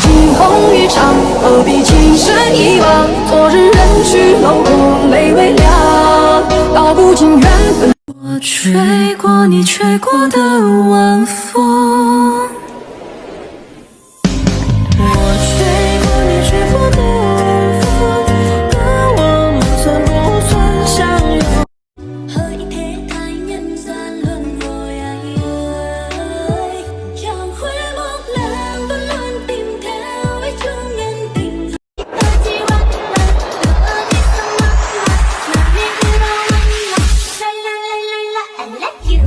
惊鸿一场，何必情深一往？昨日人去楼空，泪微凉，道不尽缘分。我吹过你吹过的晚风，我吹过你吹过的晚风，但我们算不算相拥？Hỡi thế thái nhân gian luân hồi ai ơi, chẳng khuya một lần vẫn luôn tìm theo với chung nhân tình. Ta chỉ one love, love is so much love, love is so much love, la la la la la, I like you.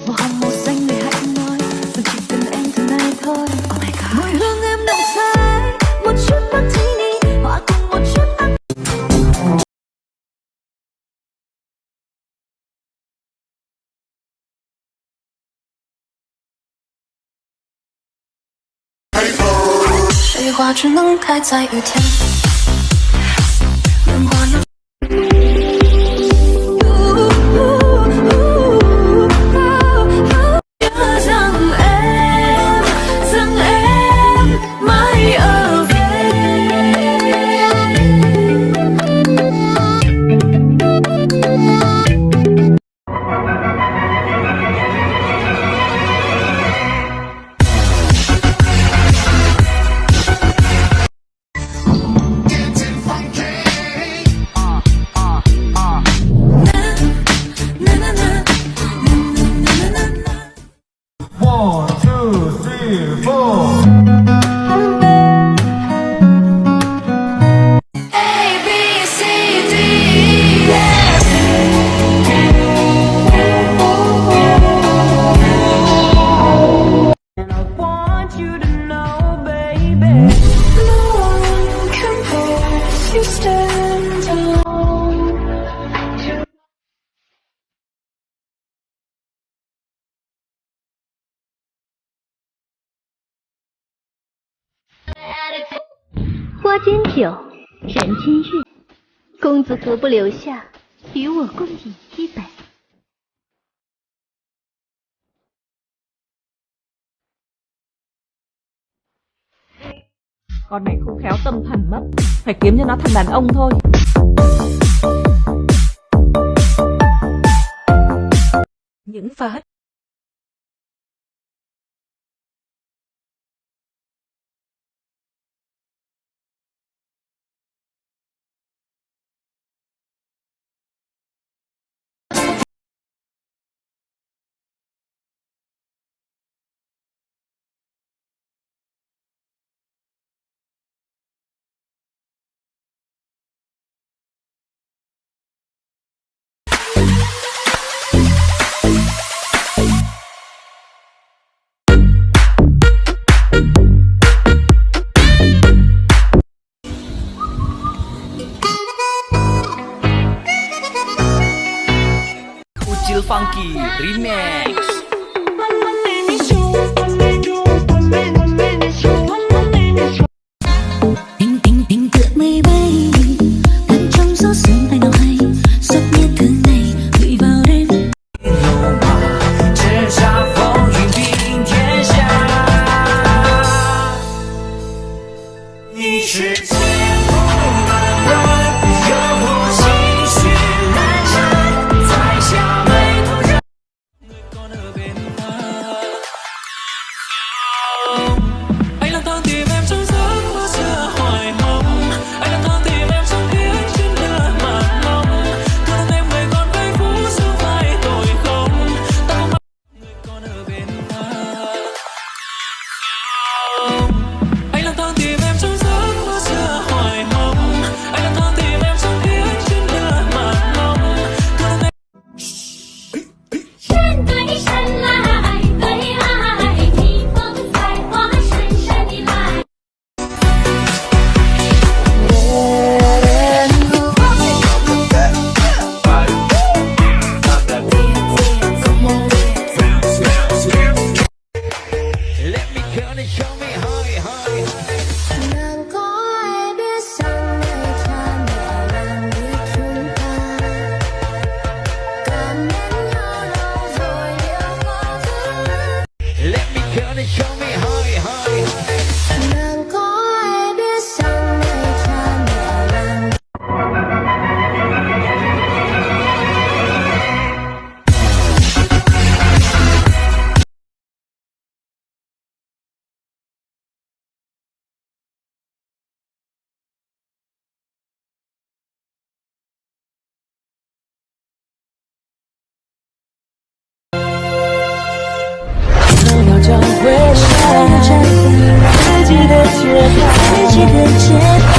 Một hồng một xanh người hãy nói, rằng chỉ cần em từ nay thôi. Oh my god. Mùi hương em nồng say, một chút martini, hòa cùng một chút ăn.水花只能开在雨天，莲花落。Rằng em mãi ở "花间酒，人间月，公子何不留下，与我共饮一杯？" Con này không khéo tâm thần mất, phải kiếm cho nó thằng đàn ông thôi. Những pha Ucil Funky Remix. Tình tình tình tựa mây bay, đắm trong gió sương tay nào hay, giấc mơ thường ngày gửi vào đêm. 叱咤风云平天下，你是千古难断，永不心绪阑珊，在下眉头人。自己的节